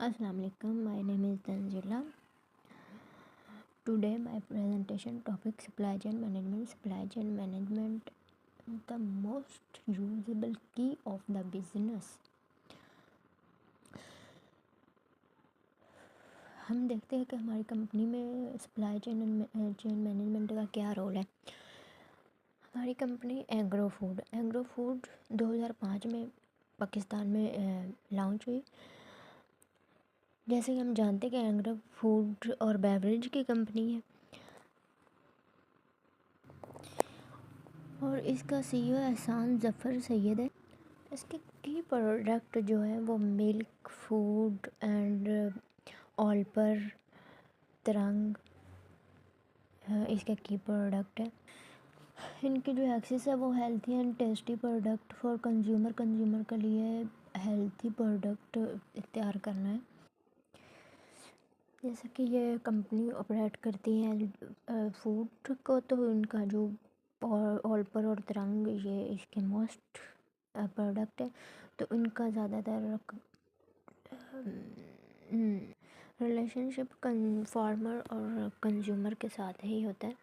Assalamu alaikum. My name is Tanzila. Today my presentation topic supply chain management. Supply chain management, the most usable key of the business. हम देखते हैं कि हमारी company में supply chain management का क्या role है। हमारी कंपनी एग्रो फूड 2005 में पाकिस्तान में लॉन्च हुई। जैसे कि हम जानते हैं कि एग्रो फूड और बेवरेज की कंपनी है और इसका सीईओ एहसान ज़फ़र सैयद है। इसके की प्रोडक्ट जो है वो मिल्क फूड एंड ऑल पर तरंग इसके की प्रोडक्ट है। इनकी जो एक्सेस है वो healthy and tasty product for consumer के लिए हेल्थी प्रोडक्ट तैयार करना है। जैसे कि ये कंपनी ऑपरेट करती है फूड को, तो इनका जो ऑल पर और तरंग ये इसके मोस्ट प्रोडक्ट है। तो इनका ज़्यादातर रिलेशनशिप फार्मर और कंज्यूमर के साथ ही होता है।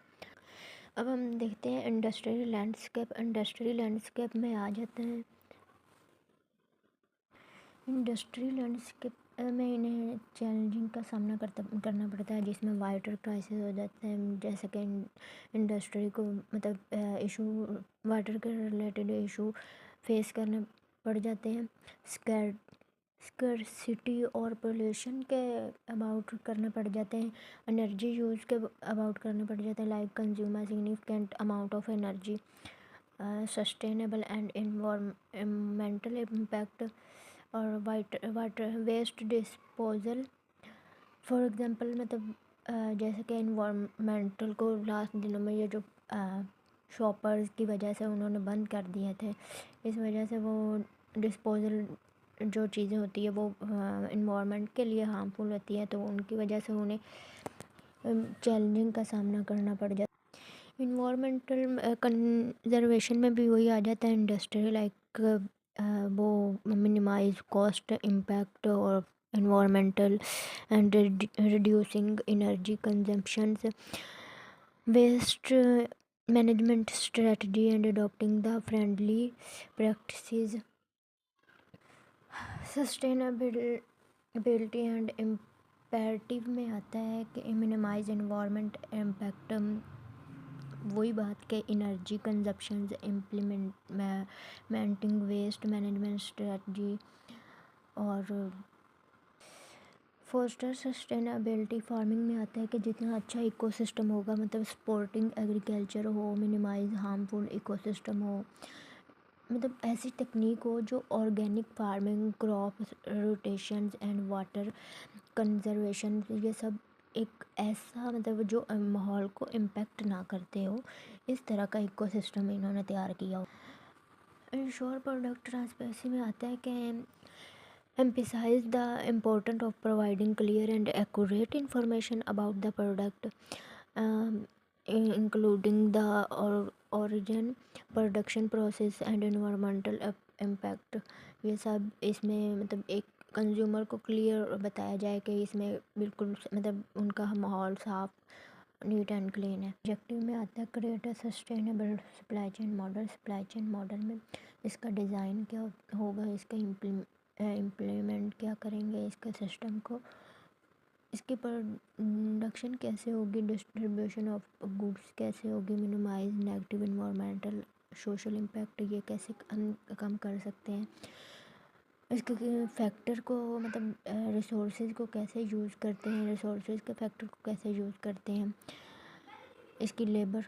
अब हम देखते हैं इंडस्ट्रियल लैंडस्केप में आ जाते हैं। इंडस्ट्रियल लैंडस्केप में इन्हें चैलेंजिंग का सामना करना पड़ता है, जिसमें वाटर क्राइसिस हो जाते हैं। जैसे कि इंडस्ट्री को मतलब इशू वाटर के रिलेटेड इशू फेस करने पड़ जाते हैं। स्कर्सिटी और पोल्यूशन के अबाउट करने पड़ जाते हैं। एनर्जी यूज़ के अबाउट करने पड़ जाते हैं, like consumer significant amount of energy, sustainable and environmental impact और water waste disposal. For example मतलब जैसे कि इन्वायरमेंटल को लास्ट दिनों में ये जो शॉपर्स की वजह से उन्होंने बंद कर दिए थे, इस वजह से वो डिस्पोजल जो चीज़ें होती है वो इन्वायरमेंट के लिए हार्मफुल होती है, तो उनकी वजह से उन्हें चैलेंजिंग का सामना करना पड़ जाता है। इन्वायरमेंटल कंजर्वेशन में भी वही आ जाता है इंडस्ट्री, लाइक वो मिनिमाइज कॉस्ट इम्पैक्ट और environmental and reducing energy consumptions, waste management strategy and adopting the friendly practices, sustainability and imperative में आता है कि मिनिमाइज इन्वायरमेंट इम्पैक्ट। वही बात के energy consumption, implementing waste management strategy और फोस्टर सस्टेनेबिलिटी फार्मिंग में आता है कि जितना अच्छा इकोसिस्टम होगा, मतलब सपोर्टिंग एग्रीकल्चर हो, मिनिमाइज हार्मफुल इकोसिस्टम हो, मतलब ऐसी टेक्निक हो जो organic farming, crop rotations and water conservation, ये सब एक ऐसा मतलब जो माहौल को इम्पेक्ट ना करते हो, इस तरह का इकोसिस्टम इन्होंने तैयार किया हो। इंश्योर प्रोडक्ट ट्रांसपेरेंसी में आता है कि emphasize the importance of providing clear and accurate information about the product, including the origin, production process and environmental impact। ये सब इसमें मतलब एक कंज्यूमर को क्लियर बताया जाए कि इसमें बिल्कुल मतलब उनका माहौल साफ, नीट एंड क्लीन है। ऑब्जेक्टिव में आता है create a sustainable supply chain model में इसका डिज़ाइन क्या होगा, इसका इम्प्लीमेंट क्या करेंगे इसका सिस्टम को, इसकी प्रोडक्शन कैसे होगी, डिस्ट्रीब्यूशन ऑफ गुड्स कैसे होगी, minimise negative environmental social impact ये कैसे कम कर सकते हैं, इसके फैक्टर को मतलब रिसोर्सेज को कैसे यूज़ करते हैं, रिसोर्सेज के फैक्टर को कैसे यूज़ करते हैं, इसकी लेबर।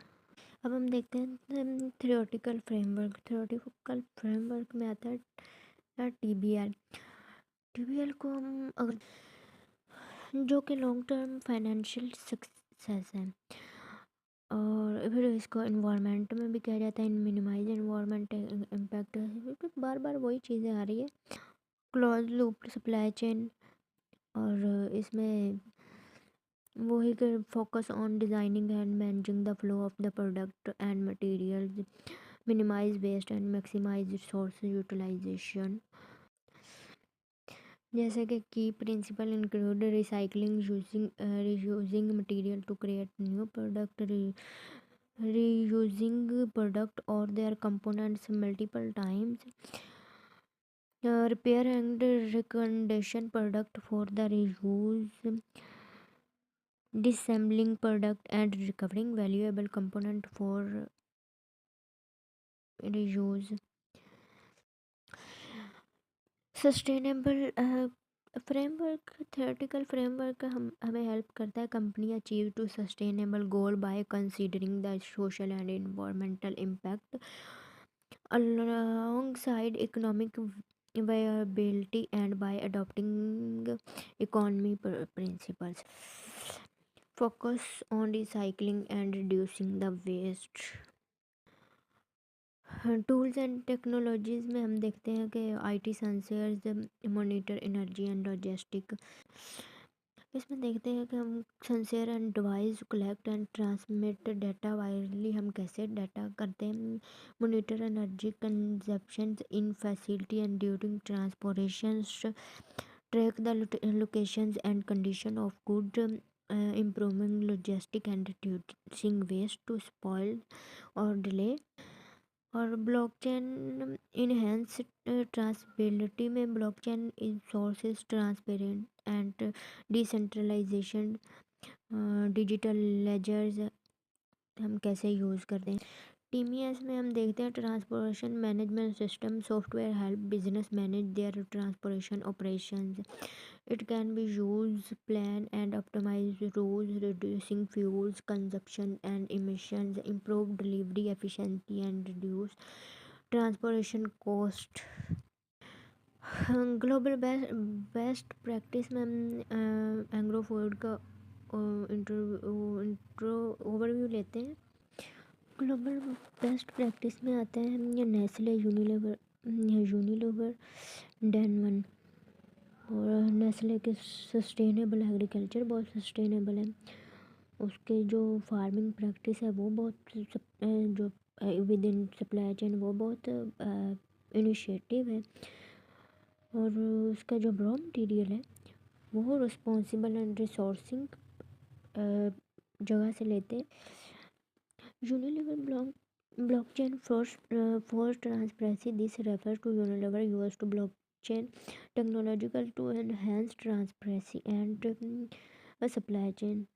अब हम देखते हैं थ्योरेटिकल फ्रेमवर्क में आता है टीबीएल को हम अगर जो कि लॉन्ग टर्म फाइनेंशियल सक्सेस है, और फिर इसको इन्वायरमेंट में भी कहा जाता है मिनिमाइज इन्वायरमेंट इम्पैक्ट। बार बार वही चीज़ें आ रही है। क्लोज लूप सप्लाई चेन, और इसमें वही कर focus on designing and managing the flow of the product and materials, minimise waste and maximise resource utilisation. जैसे कि की principle include recycling, using reusing material to create new product, reusing product or their components multiple times, repair and recondition product for the reuse, disassembling product and recovering valuable component for reuse. Sustainable framework, theoretical framework हम हमें help करता है company achieve to sustainable goal by considering the social and environmental impact alongside economic viability and by adopting economy principles. Focus on recycling and reducing the waste. Tools and technologies में हम देखते हैं कि IT sensors monitor energy and logistic. इसमें देखते हैं कि हम sensor and device collect and transmit data वायरली, हम कैसे डाटा करते हैं। Monitor energy consumption in facility and during transportation, track the locations and condition of good, improving logistic and reducing waste to spoil और डिले। और blockchain enhance transparability में blockchain sources transparent and decentralisation, digital ledgers हम कैसे use करते हैं। टीमीएस में हम देखते हैं transportation management system software help business manage their transportation operations. It can be use plan and optimise rules, reducing fuels consumption and emissions, improve delivery efficiency and reduce transportation cost. Global best practice में हम Engro food का intro overview लेते हैं। Global best practice में आता है ये Nestle, Unilever, डेनवन। और नेस्ले के सस्टेनेबल एग्रीकल्चर बहुत सस्टेनेबल है, उसके जो फार्मिंग प्रैक्टिस है वो बहुत जो विद इन सप्लाई चेन वो बहुत इनिशिएटिव है। और उसका जो रॉ मटेरियल है वो रिस्पॉन्सिबल एंड रिसोर्सिंग जगह से लेते हैं। Unilever blockchain for transparency. This refers to Unilever use to blockchain technological to enhance transparency and a supply chain.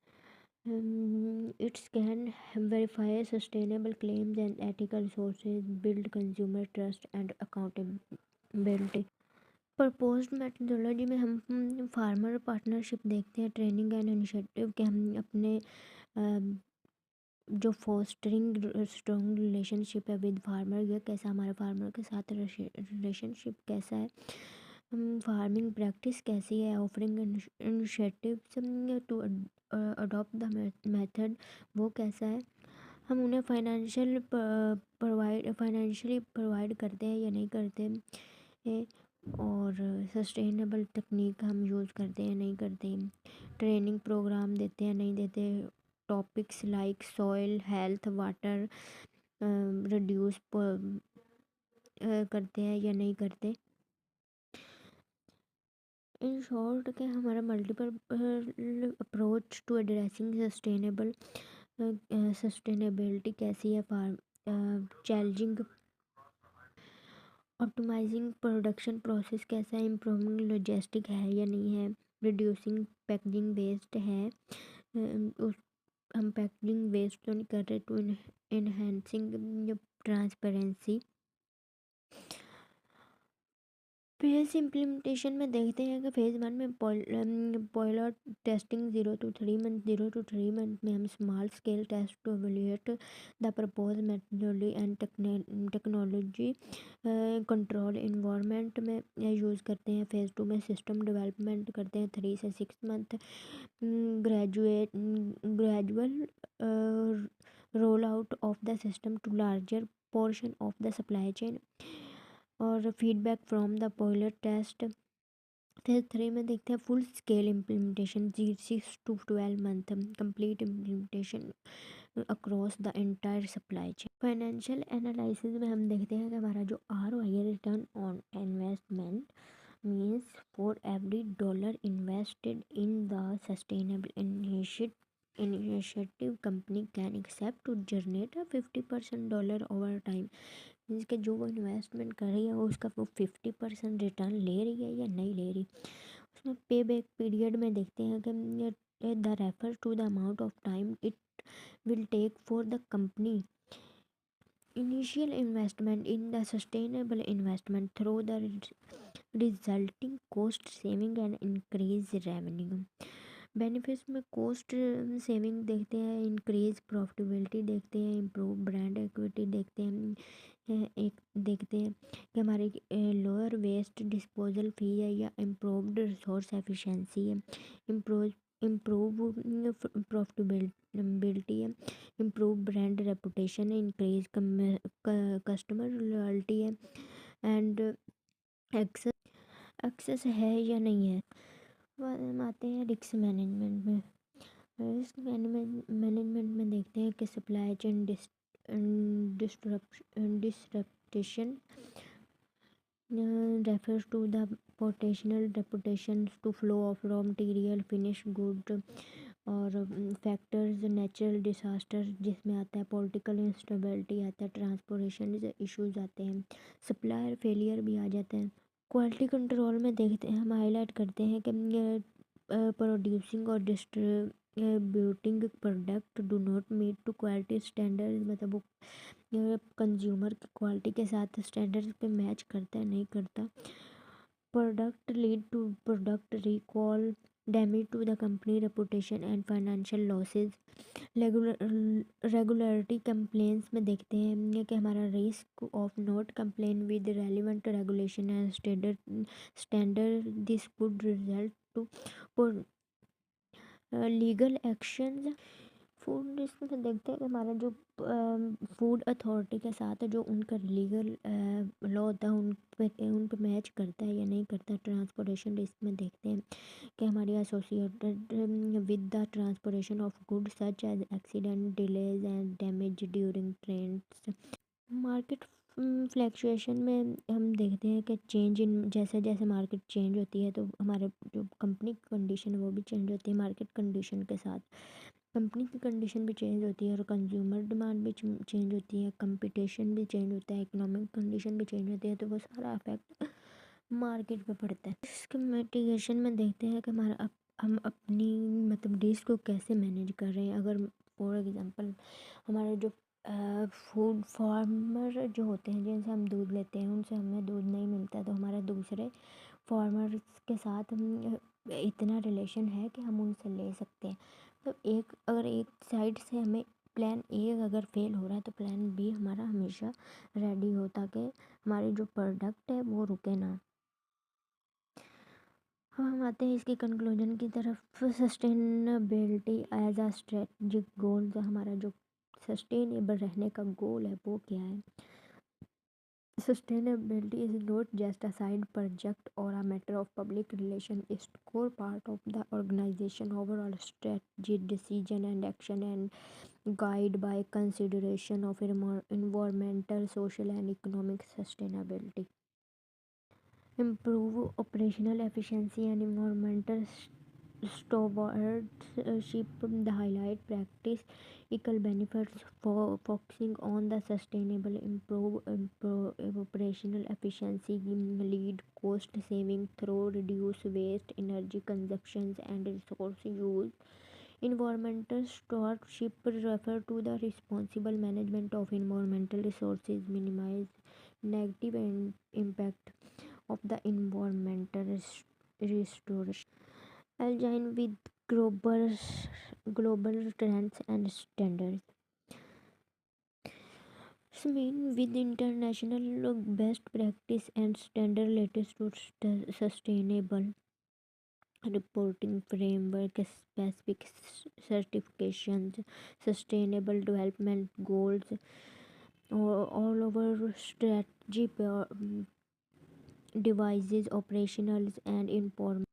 It can verify sustainable claims and ethical sources, build consumer trust and accountability. Proposed methodology में हम farmer partnership देखते हैं, training and initiative के हम अपने जो fostering strong relationship है with farmer, ये कैसा हमारे फार्मर के साथ रिलेशनशिप कैसा है, फार्मिंग प्रैक्टिस कैसी है, offering initiatives to adopt the method वो कैसा है, हम उन्हें फाइनेंशियली प्रोवाइड करते हैं या नहीं करते हैं, और सस्टेनेबल तकनीक हम यूज़ करते हैं नहीं करते, ट्रेनिंग प्रोग्राम देते हैं नहीं देते, topics like soil health water reduce करते हैं या नहीं करते। इन शॉर्ट के हमारा multiple approach to addressing sustainability कैसी है, चैलेंजिंग ऑप्टिमाइजिंग प्रोडक्शन प्रोसेस कैसा है, इम्प्रूविंग लॉजिस्टिक है या नहीं है, रिड्यूसिंग पैकेजिंग वेस्ट है, उस हम पैकेजिंग वेस्ट तो नहीं कर रहे, to enhancing transparency. Phase implementation में देखते हैं कि फेज़ 1 में पायलट टेस्टिंग 0 to 3 मंथ में हम small scale test to evaluate the propose methodology and technology control environment में यूज़ करते हैं। फेज़ 2 में सिस्टम डेवलपमेंट करते हैं 3 से 6 month, gradual roll out of the system to larger portion of the supply chain, और feedback from the pilot test. Phase 3 में देखते हैं full scale implementation 6 to 12 month, complete implementation across the entire supply chain. Financial analysis में हम देखते हैं कि हमारा जो ROI है, return on investment, means for every dollar invested in the sustainable initiative company can accept to generate a 50% dollar over time। Means कि जो वो इन्वेस्टमेंट कर रही है वो उसका वो 50% रिटर्न ले रही है या नहीं ले रही। उसमें पे बैक पीरियड में देखते हैं कि the refer to the amount of time it will take for the company initial investment in the sustainable investment through the resulting cost saving and increase revenue। Benefits में कोस्ट सेविंग देखते हैं, increase profitability देखते हैं, improve brand equity देखते हैं, एक देखते हैं कि हमारी लोअर वेस्ट डिस्पोजल फी है या इम्प्रूव्ड रिसोर्स एफिशिएंसी है, इम्प्रूव प्रॉफिटेबिलिटी है, इम्प्रूव ब्रांड रेपुटेशन है, इंक्रीज कस्टमर लॉयल्टी है, एंड एक्सेस है या नहीं है। हम आते हैं रिस्क मैनेजमेंट में। रिस्क मैनेजमेंट में देखते हैं कि supply chain disruption refers to the potential reputation to flow of raw material finished good और फैक्टर्स नेचुरल डिसास्टर जिसमें आता है पॉलिटिकल इंस्टेबिलिटी आता है, ट्रांसपोर्टेशन इश्यूज आते हैं, सप्लायर फेलियर भी आ जाते हैं। क्वालिटी कंट्रोल में देखते हैं, हम हाईलाइट करते हैं कि प्रोड्यूसिंग और distributing product do not meet to quality standard, मतलब वो कंज्यूमर की क्वालिटी के साथ स्टैंडर्ड पे मैच करता है नहीं करता। Product lead to product recall, damage to the company reputation and financial losses. Regularity complaints में देखते हैं कि हमारा risk of not complain with relevant regulation and standard this could result to legal action. Food risk में देखते हैं कि हमारा जो फूड अथॉरिटी के साथ जो उनका लीगल लॉ होता है उन पे मैच करता है या नहीं करता। ट्रांसपोर्टेशन रिस्क में देखते हैं कि हमारी associated with the transportation of good such as accident, delays and damage during trends. Market fluctuation में हम देखते हैं कि चेंज इन जैसे जैसे मार्केट चेंज होती है तो हमारे जो कंपनी की कंडीशन है वो भी चेंज होती है मार्केट कंडीशन के साथ। कंपनी की कंडीशन भी चेंज होती है और कंज्यूमर डिमांड भी चेंज होती है, कंपटीशन भी चेंज होता है, इकोनॉमिक कंडीशन भी चेंज होती है, तो वो सारा इफेक्ट मार्केट पे पड़ता है। रिस्क मिटिगेशन में देखते हैं कि हम अपनी मतलब रिस्क को कैसे मैनेज कर रहे हैं। अगर फॉर एग्जांपल हमारे जो फूड फार्मर जो होते हैं जिनसे हम दूध लेते हैं उनसे हमें दूध नहीं मिलता तो हमारा दूसरे फार्मर्स के साथ हम इतना रिलेशन है कि हम उनसे ले सकते हैं। तो अगर एक साइड से हमें प्लान ए अगर फेल हो रहा है तो प्लान बी हमारा हमेशा रेडी हो ताकि हमारी जो प्रोडक्ट है वो रुके ना। हम आते हैं इसके कंक्लूजन की तरफ। सस्टेनेबिलिटी एज अ स्ट्रेटजिक गोल, हमारा जो सस्टेनेबल रहने का गोल है वो क्या है। Sustainability is not just a side project or a matter of public relation. It's core part of the organization overall strategy, decision and action and guide by consideration of environmental, social and economic sustainability. Improve operational efficiency and environmental stewardship, the highlight practice equal benefits for focusing on the sustainable improve operational efficiency, lead cost saving through reduce waste, energy consumptions and resource use. Environmental stewardship refer to the responsible management of environmental resources, minimize negative impact of the environmental restoration, align with global trends and standards. This mean with international best practice and standard related to sustainable reporting framework, specific certifications, sustainable development goals, all over strategy devices, operationals and inform